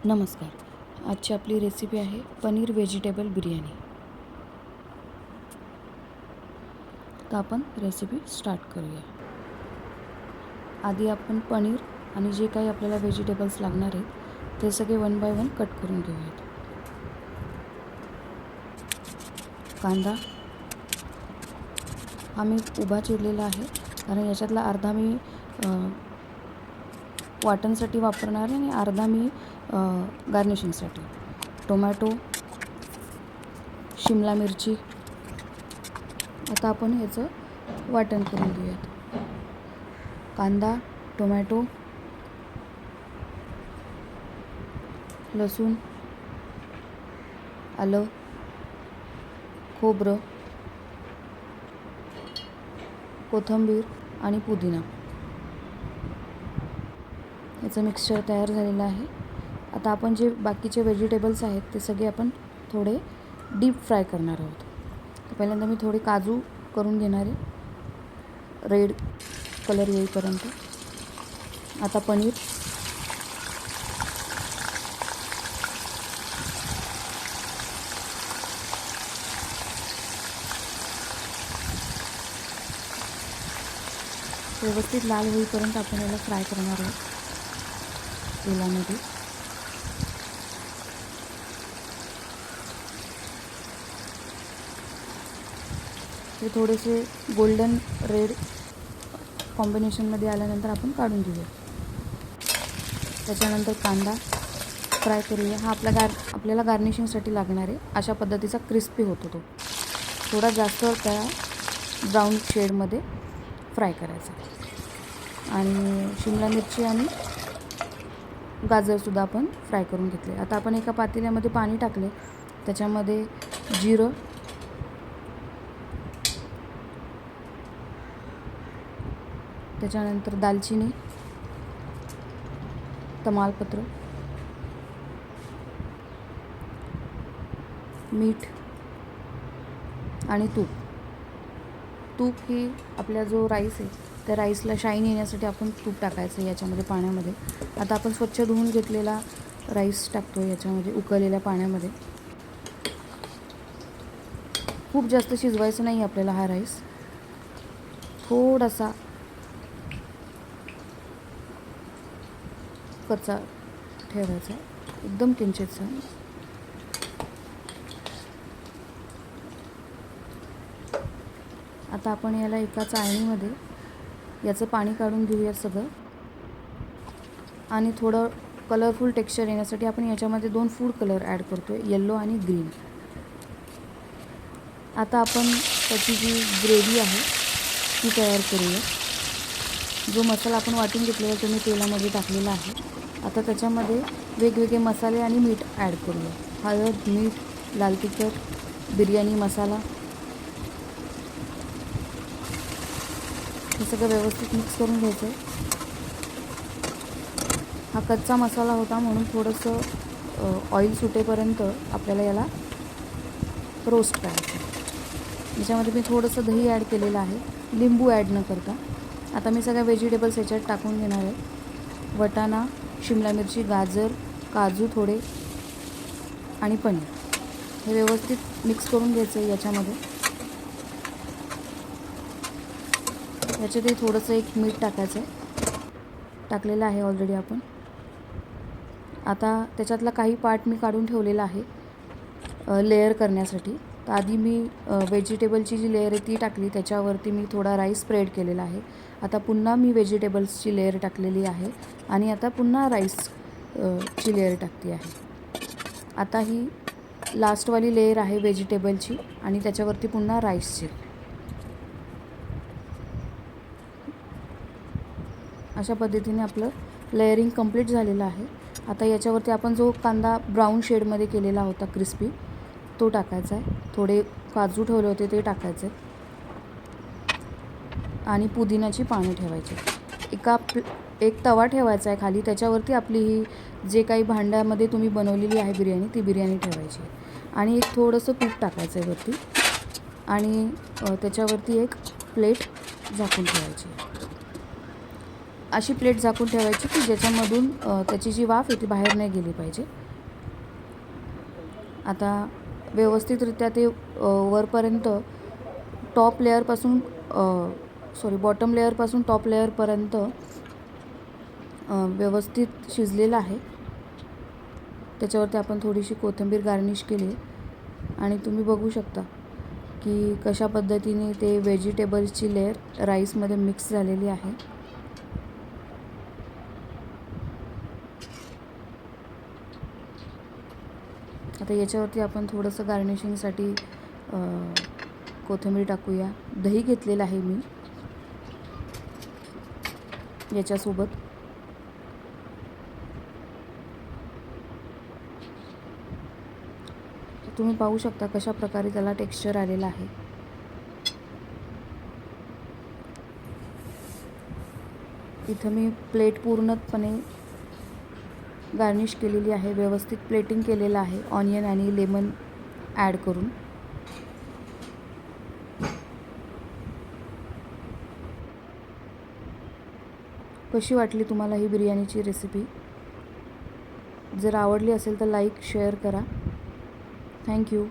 नमस्कार. आजची आपली रेसिपी आहे पनीर व्हेजिटेबल बिर्याणी. तर आपण रेसिपी स्टार्ट करूया. आधी आपण पनीर आणि जे काही आपल्याला व्हेजिटेबल्स लागणार आहेत ते सगळे वन बाय वन कट करून घेऊयात. कांदा हा मी उभा चिरलेला आहे, कारण याच्यातला अर्धा मी वाटणसाठी वापरणार आहे आणि अर्धा मी गार्निशिंगसाठी. टोमॅटो, शिमला मिरची. आता आपण ह्याचं वाटण करून घेऊयात. कांदा, टोमॅटो, लसूण, आलं, खोबरं, कोथिंबीर आणि पुदिना याचं मिक्सचर तयार झालेलं आहे. आता आपण जे बाकीचे व्हेजिटेबल्स आहेत ते सगळे आपण थोडे डीप फ्राय करणार आहोत. तर पहिल्यांदा मी थोडे काजू करून घेणार आहे रेड कलर येईपर्यंत. आता पनीर, व्यवस्थित लाल होईपर्यंत आपण याला फ्राय करणार आहोत तेलामध्ये. हे थोडेसे गोल्डन रेड कॉम्बिनेशनमध्ये आल्यानंतर आपण काढून घेऊया. त्याच्यानंतर कांदा फ्राय करूया. हा आपल्याला गार्निशिंगसाठी लागणार आहे. अशा पद्धतीचा क्रिस्पी होतो तो. थोडा जास्त त्याला ब्राऊन शेडमध्ये फ्राय करायचा. आणि शिमला मिरची आणि गाजरसुद्धा आपण फ्राय करून घेतले. आता आपण एका पातेल्यामध्ये पाणी टाकले, त्याच्यामध्ये जिरं, त्याच्यानंतर दालचिनी, तमालपत्र, मीठ आणि तूप ही आपला जो राईस आहे त्या राईसला शाईन येण्यासाठी आपण तूप टाकायचं याच्यामध्ये पाण्यामध्ये. आता आपण स्वच्छ धुवून घेतलेला राईस टाकतो याच्यामध्ये उकळलेल्या पाण्यामध्ये. खूप जास्त शिजवायचं नाही आपल्याला हा राईस, थोडासा कच्चा ठेवायचा, एकदम किंचितसा. आता आपण याला एका चाळणीमध्ये याचं पाणी काढून घेऊया सगळं. आणि थोडं कलरफुल टेक्स्चर येण्यासाठी आपण याच्यामध्ये 2 फूड कलर ॲड करतो आहे, येलो आणि ग्रीन. आता आपण त्याची जी ग्रेव्ही आहे ती तयार करूया. जो मसाला आपण वाटून घेतलेला तो मी तेलामध्ये टाकलेला आहे. आता त्याच्यामध्ये वेगवेगळे मसाले आणि मीठ ॲड करूया. हळद, मीठ, लाल तिखट, बिर्याणी मसाला, हे सगळं व्यवस्थित मिक्स करून घ्यायचं आहे. हा कच्चा मसाला होता म्हणून थोडंसं ऑइल सुटेपर्यंत आपल्याला याला रोस्ट करायचं. याच्यामध्ये मी थोडंसं दही ॲड केलेलं आहे, लिंबू ॲड न करता. आता मी सगळ्या व्हेजिटेबल्स याच्यात टाकून घेणार आहे. वटाणा, शिमला मिरची, गाजर, काजू थोडे आणि पनीर हे व्यवस्थित मिक्स करून घ्यायचं आहे याच्यामध्ये. याच्यातही थोडंसं एक मीठ टाकायचं आहे, टाकलेलं आहे ऑलरेडी आपण. आता त्याच्यातला काही पार्ट मी काढून ठेवलेला आहे लेयर करण्यासाठी. तर आधी मी व्हेजिटेबलची जी लेयर आहे ती टाकली, त्याच्यावरती मी थोडा राईस स्प्रेड केलेला आहे. आता पुन्हा मी व्हेजिटेबल्सची लेयर टाकलेली आहे आणि आता पुन्हा राईस ची लेयर टाकते आहे. आता ही लास्टवाली लेयर आहे व्हेजिटेबलची आणि त्याच्यावरती पुन्हा राईसची. अशा पद्धतीने आपलं लेयरिंग कंप्लीट झालेलं आहे. आता याच्यावरती आपण जो कांदा ब्राऊन शेडमध्ये केलेला होता क्रिस्पी तो टाकायचा आहे. थोडे काजू ठेवले होते ते टाकायचे आणि पुदिनाची पाने ठेवायची. एक तवा ठेवायचा आहे खाली, त्याच्यावरती आपली ही जे काही भांड्यामध्ये तुम्ही बनवलेली आहे बिर्याणी ती बिर्याणी ठेवायची आणि एक थोडंसं तूप टाकायचं आहे वरती आणि त्याच्यावरती एक प्लेट झाकून ठेवायची. अशी प्लेट झाकून ठेवायची की ज्याच्यामधून त्याची जी वाफ आहे ती बाहेर नाही गेली पाहिजे. आता व्यवस्थितरित्या ते वरपर्यंत टॉप लेअरपासून बॉटम लेअरपासून टॉप लेअरपर्यंत व्यवस्थित शिजलेलं आहे. त्याच्यावरती आपण थोडीशी कोथिंबीर गार्निश केली आणि तुम्ही बघू शकता की कशा पद्धतीने ते व्हेजिटेबल्सची लेअर राईसमध्ये मिक्स झालेली आहे. आता याच्यावरती आपण थोडंसं गार्निशिंगसाठी कोथिंबीर टाकूया. दही घेतलेलं आहे मी याच्यासोबत. तुम्ही पाहू शकता कशा प्रकारे त्याला टेक्स्चर आलेलं आहे. इथं मी प्लेट पूर्णपणे गार्निश केलेली आहे. व्यवस्थित प्लेटिंग केलेलं आहे ऑनियन आणि लेमन ॲड करून. कशी वाटली तुम्हाला ही बिर्याणीची रेसिपी? जर आवडली असेल तर लाईक शेअर करा. थँक्यू.